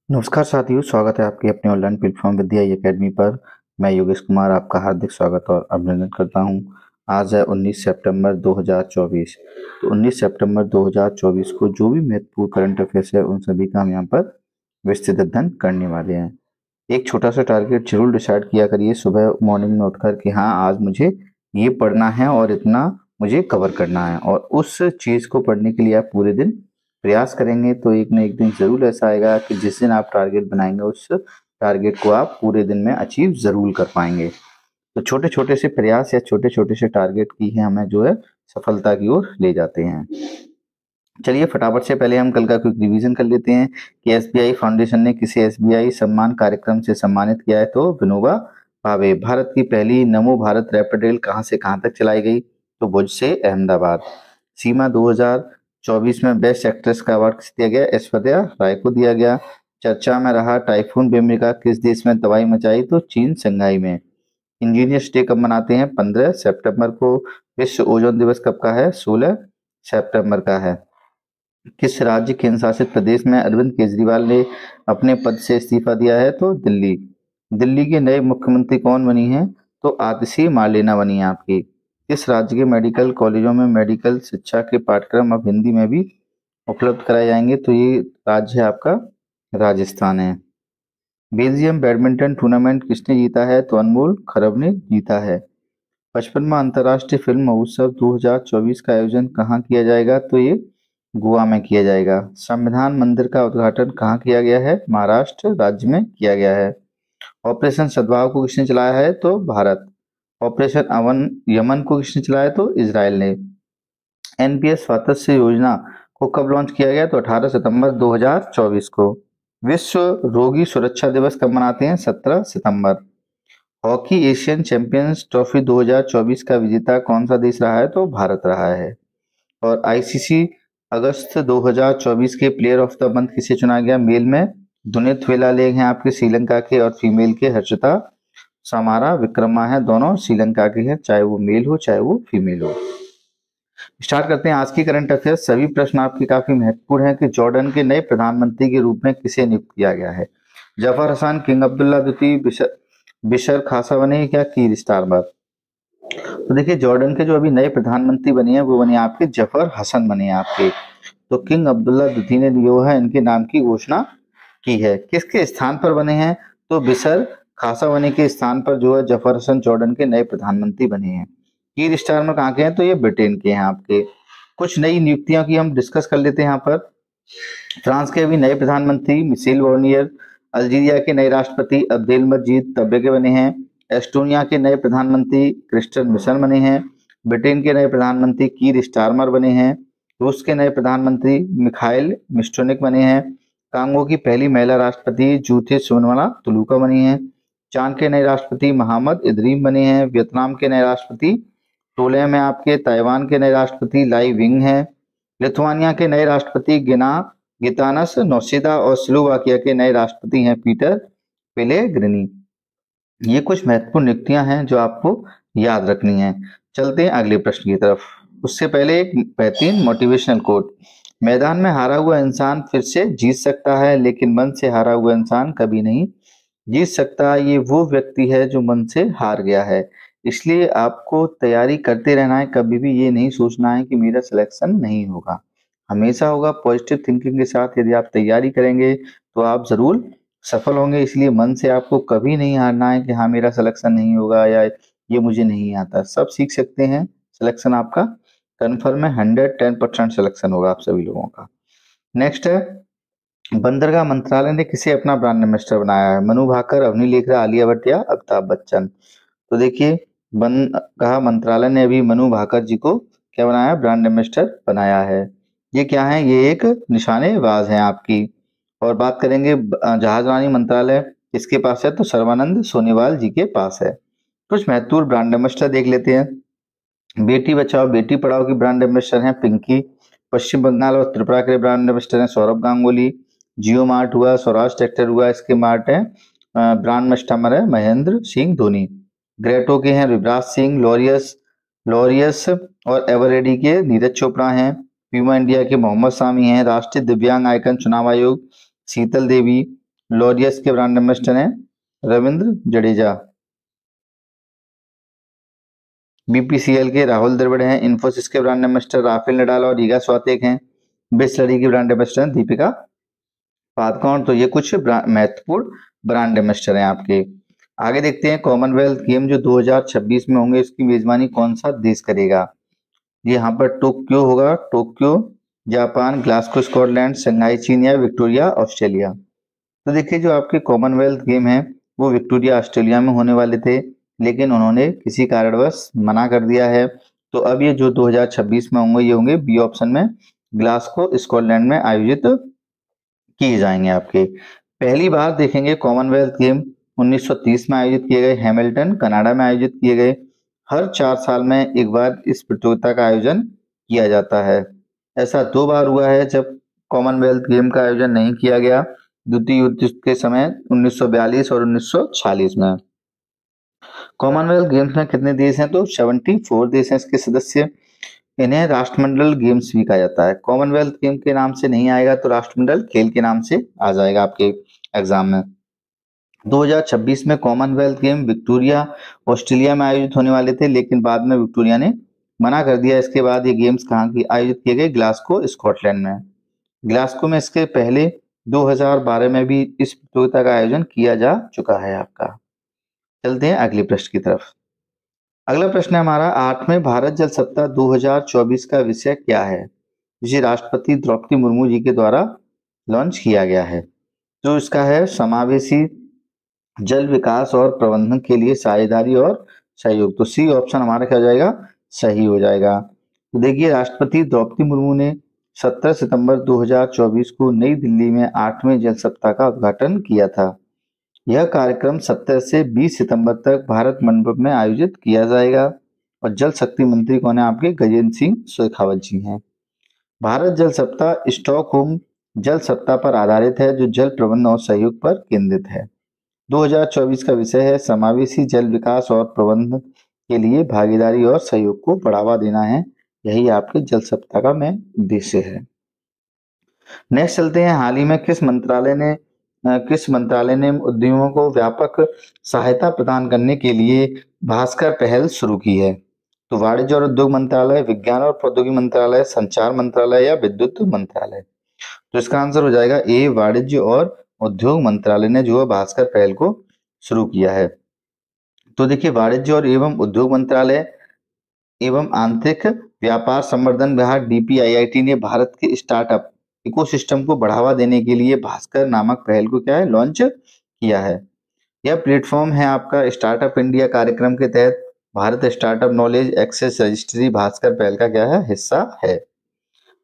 नमस्कार साथियों, स्वागत है आपके अपने ऑनलाइन प्लेटफॉर्म विद्या एकेडमी पर। मैं योगेश कुमार आपका हार्दिक स्वागत और अभिनंदन करता हूं। आज है 19 सितंबर 2024। तो 19 सितंबर 2024 को जो भी महत्वपूर्ण करंट अफेयर्स है उन सभी का हम यहाँ पर विस्तृत अध्ययन करने वाले हैं। एक छोटा सा टारगेट जरूर डिसाइड किया करिए सुबह मॉर्निंग में उठकर कि हाँ, आज मुझे ये पढ़ना है और इतना मुझे कवर करना है, और उस चीज़ को पढ़ने के लिए आप पूरे दिन प्रयास करेंगे तो एक ना एक दिन जरूर ऐसा आएगा कि जिस दिन आप टारगेट बनाएंगे उस टारगेट को आप पूरे दिन में अचीव जरूर कर पाएंगे। तो छोटे छोटे से प्रयास या छोटे छोटे से टारगेट की है हमें जो है सफलता की ओर ले जाते हैं। चलिए फटाफट से पहले हम कल का क्विक रिवीजन कर लेते हैं कि एसबीआई फाउंडेशन ने किसे एसबीआई सम्मान कार्यक्रम से सम्मानित किया है। तो विनोबा भावे। भारत की पहली नमो भारत रैपिड रेल कहां से कहां तक चलाई गई? तो भुज से अहमदाबाद। सीमा 2024 में बेस्ट एक्ट्रेस का अवार्ड किसे दिया गया? ऐश्वर्या राय को दिया गया। चर्चा में रहा टाइफून बेमेगा किस देश में तबाही मचाई? तो चीन शंघाई में। इंजीनियर्स डे कब मनाते हैं? 15 सितंबर को। विश्व ओजोन दिवस कब का है? 16 सितंबर का है। किस राज्य केंद्र शासित प्रदेश में अरविंद केजरीवाल ने अपने पद से इस्तीफा दिया है? तो दिल्ली। दिल्ली के नए मुख्यमंत्री कौन बनी हैं? तो आतिशी मार्लेना बनी है आपकी। किस राज्य के मेडिकल कॉलेजों में मेडिकल शिक्षा के पाठ्यक्रम अब हिंदी में भी उपलब्ध कराए जाएंगे? तो ये राज्य है आपका राजस्थान है। बेल्जियम बैडमिंटन टूर्नामेंट किसने जीता है? तो अनमोल खरब ने जीता है। 55वां अंतर्राष्ट्रीय फिल्म महोत्सव 2024 का आयोजन कहाँ किया जाएगा? तो ये गोवा में किया जाएगा। संविधान मंदिर का उद्घाटन कहाँ किया गया है? महाराष्ट्र राज्य में किया गया है। ऑपरेशन सद्भाव को किसने चलाया है? तो भारत। ऑपरेशन अवन यमन को किसने चलाया? तो इजराइल ने। एनपीएस स्वास्थ्य योजना को कब लॉन्च किया गया? तो 18 सितंबर 2024 को। विश्व रोगी सुरक्षा दिवस कब मनाते हैं? 17 सितंबर। हॉकी एशियन चैंपियंस ट्रॉफी 2024 का विजेता कौन सा देश रहा है? तो भारत रहा है। और आईसीसी अगस्त 2024 के प्लेयर ऑफ द मंथ किसे चुना गया? मेल में दुनित वेलालेग हैं आपके श्रीलंका के, और फीमेल के हर्षिता समारा विक्रमा है, दोनों श्रीलंका के हैं, चाहे वो मेल हो चाहे वो फीमेल हो। स्टार्ट करते हैं आज की करंट अफेयर। सभी प्रश्न आपके काफी महत्वपूर्ण हैं कि जॉर्डन के नए प्रधानमंत्री के रूप में किसे नियुक्त किया गया है? जफर हसन, किंग अब्दुल्ला द्वितीय, बिशर खासा बने क्या कीर स्टारमर? तो देखिए, जॉर्डन के जो अभी नए प्रधानमंत्री बने हैं वो बने आपके जफर हसन बने हैं आपके। तो किंग अब्दुल्ला द्वितीय ने जो है इनके नाम की घोषणा की है। किसके स्थान पर बने हैं? तो बिशर खासा बने के स्थान पर जो है जफर हसन जॉर्डन के नए प्रधानमंत्री बने हैं। कीर स्टारमर कहाँ के हैं? तो ये ब्रिटेन के हैं आपके। कुछ नई नियुक्तियों की हम डिस्कस कर लेते हैं यहाँ पर। फ्रांस के अभी नए प्रधानमंत्री मिशेल बर्नियर, अल्जीरिया के नए राष्ट्रपति अब्देल मजीद तब्बे के बने हैं, एस्टोनिया के नए प्रधानमंत्री क्रिस्टन मिशन बने हैं, ब्रिटेन के नए प्रधानमंत्री कीर स्टारमर बने हैं, रूस के नए प्रधानमंत्री मिखाइल मिस्टोनिक बने हैं, कांगो की पहली महिला राष्ट्रपति जूथे सुनवाला तुलुका बनी हैं, चांद के नए राष्ट्रपति मोहम्मद इदरीम बने हैं, वियतनाम के नए राष्ट्रपति टोले में आपके, ताइवान के नए राष्ट्रपति लाई विंग हैं, लिथुआनिया के नए राष्ट्रपति गिना गितानस नौसेदा, और स्लोवाकिया के नए राष्ट्रपति हैं पीटर पेलेग्रिनी। ये कुछ महत्वपूर्ण नियुक्तियां हैं जो आपको याद रखनी है। चलते हैं अगले प्रश्न की तरफ। उससे पहले एक बेहतरीन मोटिवेशनल कोट। मैदान में हारा हुआ इंसान फिर से जीत सकता है, लेकिन मन से हारा हुआ इंसान कभी नहीं जीत सकता। ये वो व्यक्ति है जो मन से हार गया है। इसलिए आपको तैयारी करते रहना है, कभी भी ये नहीं सोचना है कि मेरा सिलेक्शन नहीं होगा। हमेशा होगा। पॉजिटिव थिंकिंग के साथ यदि आप तैयारी करेंगे तो आप जरूर सफल होंगे। इसलिए मन से आपको कभी नहीं हारना है कि हाँ, मेरा सिलेक्शन नहीं होगा या ये मुझे नहीं आता। सब सीख सकते हैं। सिलेक्शन आपका कन्फर्म है, 110% सिलेक्शन होगा आप सभी लोगों का। नेक्स्ट है, बंदरगाह मंत्रालय ने किसे अपना ब्रांड एम्बेसडर बनाया है? मनु भाकर, अवनी लेखरा, आलिया भट्ट या अमिताभ बच्चन? तो देखिए, बंदरगाह मंत्रालय ने अभी मनु भाकर जी को क्या बनाया? ब्रांड एम्बेसडर बनाया है। ये क्या है? ये एक निशानेबाज है आपकी। और बात करेंगे जहाजरानी मंत्रालय किसके पास है? तो सर्बानंद सोनेवाल जी के पास है। कुछ महत्वपूर्ण ब्रांड एम्बेसडर देख लेते हैं। बेटी बचाओ बेटी पढ़ाओ की ब्रांड एम्बेसडर हैं पिंकी। पश्चिम बंगाल और त्रिपुरा के ब्रांड एम्बेसडर हैं सौरभ गांगुली। जियो मार्ट हुआ, स्वराज ट्रैक्टर हुआ, इसके मार्ट है ब्रांड एम्बेसडर है महेंद्र सिंह धोनी। ग्रेटो के हैं युवराज सिंह, लॉरियस लॉरियस और एवरेडी के नीरज चोपड़ा हैं। प्यूमा इंडिया के मोहम्मद सामी हैं। राष्ट्रीय दिव्यांग आइकन चुनाव आयोग शीतल देवी। लॉरियस के ब्रांड एम्बेसडर हैं रविंद्र जडेजा। बीपीसीएल के राहुल द्रविड़ हैं। इन्फोसिस के ब्रांड एम्बेसडर राफेल नडाल और ईगा स्वातिक हैं। बिसलरी की ब्रांड एम्बेसडर दीपिका पादुकोण। तो ये कुछ महत्वपूर्ण ब्रांड एम्बेसडर हैं आपके। आगे देखते हैं कॉमनवेल्थ गेम जो 2026 में होंगे, इसकी मेजबानी कौन सा देश करेगा। ये यहाँ पर टोक्यो होगा, Tokyo Japan, Glasgow Scotland, Shanghai चीन या विक्टोरिया ऑस्ट्रेलिया। तो देखिए जो आपके कॉमनवेल्थ गेम है वो विक्टोरिया ऑस्ट्रेलिया में होने वाले थे, लेकिन उन्होंने किसी कारणवश मना कर दिया है। तो अब ये जो 2026 में होंगे ये होंगे बी ऑप्शन में, ग्लासगो स्कॉटलैंड में आयोजित किए जाएंगे आपके। पहली बार देखेंगे कॉमनवेल्थ गेम 1930 में आयोजित किए गए, हैमिल्टन कनाडा में आयोजित किए गए। हर 4 साल में एक बार इस प्रतियोगिता का आयोजन किया जाता है। ऐसा 2 बार हुआ है जब कॉमनवेल्थ गेम का आयोजन नहीं किया गया, द्वितीय युद्ध के समय 1942 और 1946 में। कॉमनवेल्थ गेम्स में कितने देश हैं, तो 74 देश हैं इसके सदस्य। इन्हें राष्ट्रमंडल गेम्स भी कहा जाता है। कॉमनवेल्थ गेम के नाम से नहीं आएगा तो राष्ट्रमंडल खेल के नाम से आ जाएगा आपके एग्जाम में। 2026 में कॉमनवेल्थ गेम विक्टोरिया ऑस्ट्रेलिया में आयोजित होने वाले थे, लेकिन बाद में विक्टोरिया ने मना कर दिया। इसके बाद ये गेम्स कहाँ की आयोजित किए गए, ग्लासगो स्कॉटलैंड में। ग्लासगो में इसके पहले 2012 में भी इस प्रतियोगिता का आयोजन किया जा चुका है आपका। चलते हैं अगले प्रश्न की तरफ। अगला प्रश्न है हमारा, 8वें भारत जल सप्ताह 2024 का विषय क्या है, जिसे राष्ट्रपति द्रौपदी मुर्मू जी के द्वारा लॉन्च किया गया है। तो इसका है समावेशी जल विकास और प्रबंधन के लिए साझेदारी और सहयोग। तो सी ऑप्शन हमारा क्या हो जाएगा, सही हो जाएगा। तो देखिए राष्ट्रपति द्रौपदी मुर्मू ने 17 सितंबर 2024 को नई दिल्ली में 8वें जल सप्ताह का उद्घाटन किया था। यह कार्यक्रम 17 से 20 सितंबर तक भारत मंडप में आयोजित किया जाएगा और जल शक्ति मंत्री कौन है आपके, गजेंद्र सिंह शेखावत जी हैं। भारत जल सप्ताह स्टॉकहोम जल सप्ताह पर आधारित है जो जल प्रबंधन और सहयोग पर केंद्रित है। 2024 का विषय है समावेशी जल विकास और प्रबंधन के लिए भागीदारी और सहयोग को बढ़ावा देना है। यही आपके जल सप्ताह का मेन उद्देश्य है। नेक्स्ट चलते हैं, हाल ही में किस मंत्रालय ने उद्यमियों को व्यापक सहायता प्रदान करने के लिए भास्कर पहल शुरू की है। तो वाणिज्य और उद्योग मंत्रालय, विज्ञान और प्रौद्योगिकी मंत्रालय, संचार मंत्रालय या विद्युत मंत्रालय। तो इसका आंसर हो जाएगा ए, वाणिज्य और उद्योग मंत्रालय ने जो है भास्कर पहल को शुरू किया है। तो देखिए वाणिज्य और एवं उद्योग मंत्रालय एवं आंतरिक व्यापार संवर्धन विभाग DPIIT ने भारत के स्टार्टअप इकोसिस्टम को बढ़ावा देने के लिए भास्कर नामक पहल को क्या है, लॉन्च किया है। यह प्लेटफॉर्म है आपका स्टार्टअप इंडिया कार्यक्रम के तहत Bharat startup knowledge access registry Bhaskar पहल का क्या है, हिस्सा है।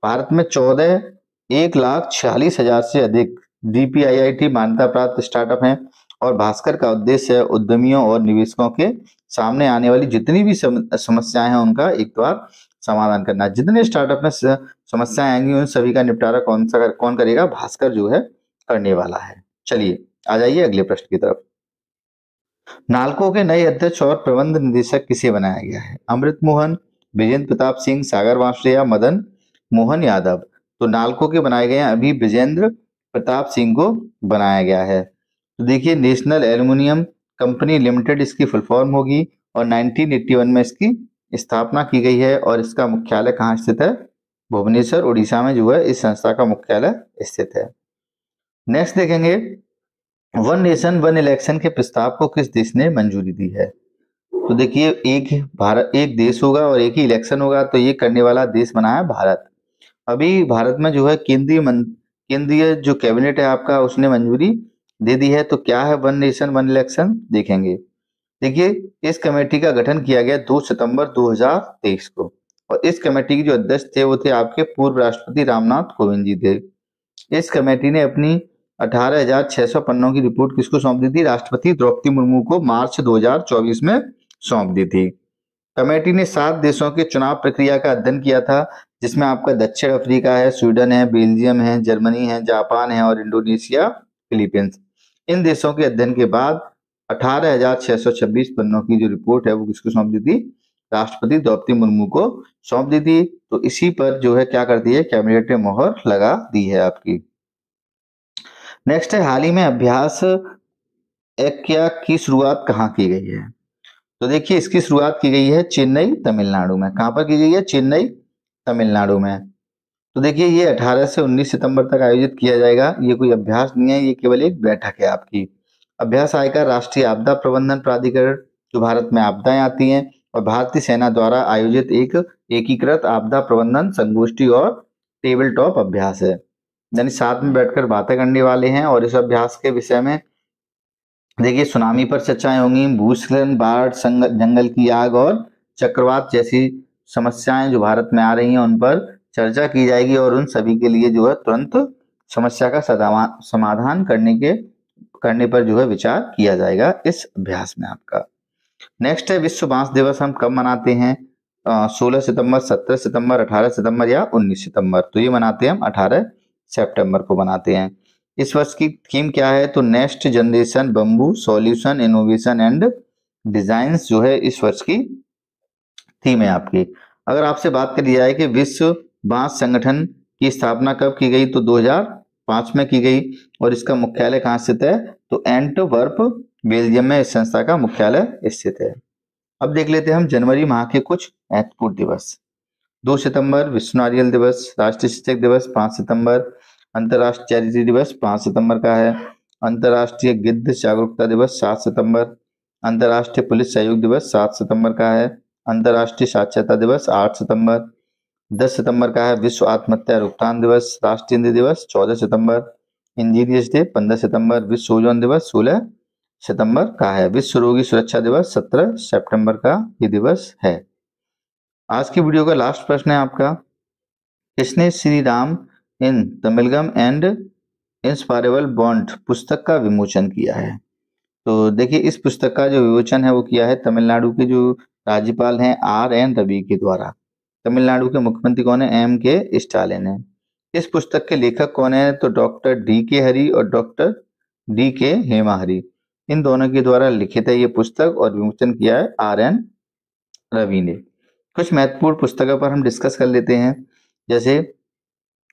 भारत में 1,46,000 से अधिक DPIIT मान्यता प्राप्त स्टार्टअप हैं और भास्कर का उद्देश्य है उद्यमियों और निवेशकों के सामने आने वाली जितनी भी समस्याएं हैं उनका एक बार समाधान करना। जितने स्टार्टअप में समस्याएं आएंगी उन सभी का निपटारा कौन करेगा, भास्कर जो है करने वाला है। चलिए आ जाइए अगले प्रश्न की तरफ। नालको के नए अध्यक्ष और प्रबंध निदेशक किसे बनाया गया है, अमृत मोहन, विजेंद्र प्रताप सिंह, सागर वांसले या मदन मोहन यादव। तो नालको के बनाए गए हैं अभी विजेंद्र प्रताप सिंह को बनाया गया है। तो देखिए नेशनल एल्युमिनियम कंपनी लिमिटेड इसकी फुल फॉर्म होगी और 1981 में इसकी स्थापना की गई है और इसका मुख्यालय कहाँ स्थित है, भुवनेश्वर उड़ीसा में जो है इस संस्था का मुख्यालय स्थित है। नेक्स्ट देखेंगे, वन नेशन वन इलेक्शन के प्रस्ताव को किस देश ने मंजूरी दी है। तो देखिए एक देश होगा और एक ही इलेक्शन होगा, तो ये करने वाला देश बना है भारत। अभी भारत में जो है केंद्रीय जो कैबिनेट है आपका उसने मंजूरी दे दी है। तो क्या है वन नेशन वन इलेक्शन, देखेंगे। देखिए इस कमेटी का गठन किया गया 2 सितंबर 2023 को और इस कमेटी के जो अध्यक्ष थे वो थे आपके पूर्व राष्ट्रपति रामनाथ कोविंद जी थे। इस कमेटी ने अपनी 18,600 पन्नों की रिपोर्ट किसको सौंप दी थी, राष्ट्रपति द्रौपदी मुर्मू को मार्च 2024 में सौंप दी थी। कमेटी ने 7 देशों के चुनाव प्रक्रिया का अध्ययन किया था, जिसमें आपका दक्षिण अफ्रीका है, स्वीडन है, बेल्जियम है, जर्मनी है, जापान है और इंडोनेशिया, फिलीपींस। इन देशों के अध्ययन के बाद 18,626 पन्नों की जो रिपोर्ट है वो किसको सौंप दी थी, राष्ट्रपति द्रौपदी मुर्मू को सौंप दी थी। तो इसी पर जो है क्या कर दी है, कैबिनेट ने मोहर लगा दी है आपकी। नेक्स्ट है, हाल ही में अभ्यास एक्या की शुरुआत कहाँ की गई है? तो देखिए इसकी शुरुआत की गई है चेन्नई तमिलनाडु में। कहाँ पर की गई है? चेन्नई तमिलनाडु में। तो देखिए ये 18 से 19 सितंबर तक आयोजित किया जाएगा। ये कोई अभ्यास नहीं है, ये केवल एक बैठक है आपकी। अभ्यास आयकर राष्ट्रीय आपदा प्रबंधन प्राधिकरण, जो भारत में आपदाएं आती हैं, और भारतीय सेना द्वारा आयोजित एक एकीकृत आपदा प्रबंधन संगोष्ठी और टेबल टॉप अभ्यास है। यानी साथ में बैठकर बातें करने वाले हैं। और इस अभ्यास के विषय में देखिए सुनामी पर चर्चाएं होंगी, भूस्खलन, बाढ़, जंगल की आग और चक्रवात जैसी समस्याएं जो भारत में आ रही हैं उन पर चर्चा की जाएगी, और उन सभी के लिए जो है तुरंत समस्या का समाधान करने पर जो है विचार किया जाएगा इस अभ्यास में आपका। नेक्स्ट है, विश्व बांस दिवस हम कब मनाते हैं? 16 सितंबर, 17 सितंबर, 18 सितंबर या 19 सितंबर? तो ये मनाते हैं हम 18 सितंबर को मनाते हैं। इस वर्ष की थीम क्या है? तो next generation bamboo solution innovation and designs जो है इस वर्ष की थीम है आपकी। अगर आपसे बात करी जाए कि विश्व बांस संगठन की स्थापना कब की गई, तो 2005 में की गई। और इसका मुख्यालय कहाँ स्थित है? तो एंटवर्प बेल्जियम में इस संस्था का मुख्यालय स्थित है। अब देख लेते हैं हम जनवरी माह के कुछ महत्वपूर्ण दिवस। 2 सितंबर विश्व नारियल दिवस, राष्ट्रीय शिक्षक दिवस 5 सितंबर, अंतर्राष्ट्रीय चैरिटी दिवस 5 सितंबर का है, अंतर्राष्ट्रीय गिद्ध जागरूकता दिवस 7 सितंबर, अंतर्राष्ट्रीय पुलिस सहयोग दिवस 7 सितंबर का है, अंतर्राष्ट्रीय साक्षरता दिवस 8 सितंबर, 10 सितंबर का है विश्व आत्महत्या रोकथाम दिवस, राष्ट्रीय हिंदी दिवस 14 सितंबर, इंजीनियर्स डे 15 सितंबर, विश्व ओजोन दिवस 16 सितंबर का है, विश्व रोगी सुरक्षा दिवस 17 सितंबर का ये दिवस है। आज की वीडियो का लास्ट प्रश्न है आपका, किसने श्री राम इन तमिलगम एंड इंस्पायरेबल बॉन्ड पुस्तक का विमोचन किया है? तो देखिए इस पुस्तक का जो विमोचन है वो किया है तमिलनाडु के जो राज्यपाल हैं RN रवि के द्वारा। तमिलनाडु के मुख्यमंत्री कौन है? MK स्टालिन है। इस पुस्तक के लेखक कौन है? तो डॉक्टर DK हरि और डॉक्टर DK हेमाहरि, इन दोनों के द्वारा लिखित है ये पुस्तक, और विमोचन किया है RN रवि ने। कुछ महत्वपूर्ण पुस्तकों पर हम डिस्कस कर लेते हैं, जैसे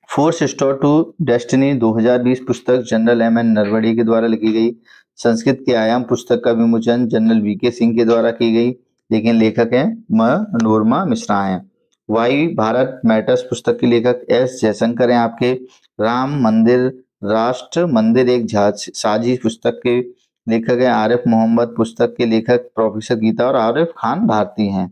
फोर्स स्टोर टू डेस्टिनी 2020 पुस्तक जनरल MN नरवणे के द्वारा लिखी गई। संस्कृत के आयाम पुस्तक का विमोचन जनरल VK सिंह के द्वारा की गई, लेकिन लेखक हैं मनोरमा मिश्रा हैं। वाई भारत मैटर्स पुस्तक के लेखक S जयशंकर हैं आपके। राम मंदिर राष्ट्र मंदिर एक साजिश पुस्तक के लेखक हैं RF मोहम्मद। पुस्तक के लेखक प्रोफेसर गीता और RF खान भारती हैं।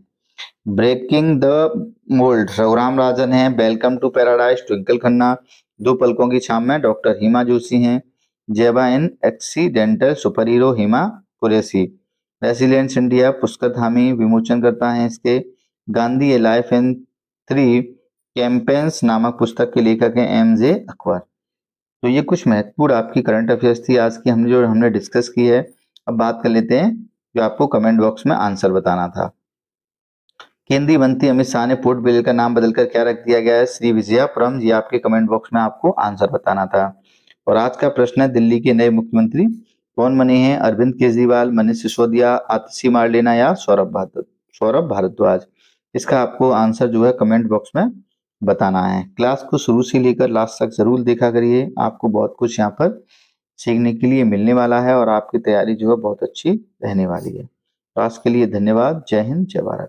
Breaking the mould Raghuram Rajan है। Welcome to paradise Twinkle Khanna. दो पलकों की छाप में डॉक्टर हिमा जोशी हैं। जेबा इन एक्सीडेंटल सुपर हीरो हिमा कुरैशी। रेसिलियंस इंडिया पुष्कर धामी विमोचन करता है इसके। गांधी ए लाइफ इन 3 कैंपेन्स नामक पुस्तक के लेखक हैं MJ अकबर। तो ये कुछ महत्वपूर्ण आपकी करंट अफेयर्स थी आज की हमने डिस्कस की है। अब बात कर लेते हैं जो आपको कमेंट बॉक्स में आंसर बताना था। केंद्रीय मंत्री अमित शाह ने पोर्ट ब्लेयर का नाम बदलकर क्या रख दिया गया है? श्री विजयापुरम। ये आपके कमेंट बॉक्स में आपको आंसर बताना था। और आज का प्रश्न है, दिल्ली के नए मुख्यमंत्री कौन बने हैं? अरविंद केजरीवाल, मनीष सिसोदिया, आतिशी मार्लेना या सौरभ भारद्वाज? इसका आपको आंसर जो है कमेंट बॉक्स में बताना है। क्लास को शुरू से लेकर लास्ट तक जरूर देखा करिए, आपको बहुत कुछ यहाँ पर सीखने के लिए मिलने वाला है और आपकी तैयारी जो है बहुत अच्छी रहने वाली है। तो आज के लिए धन्यवाद। जय हिंद, जय भारत।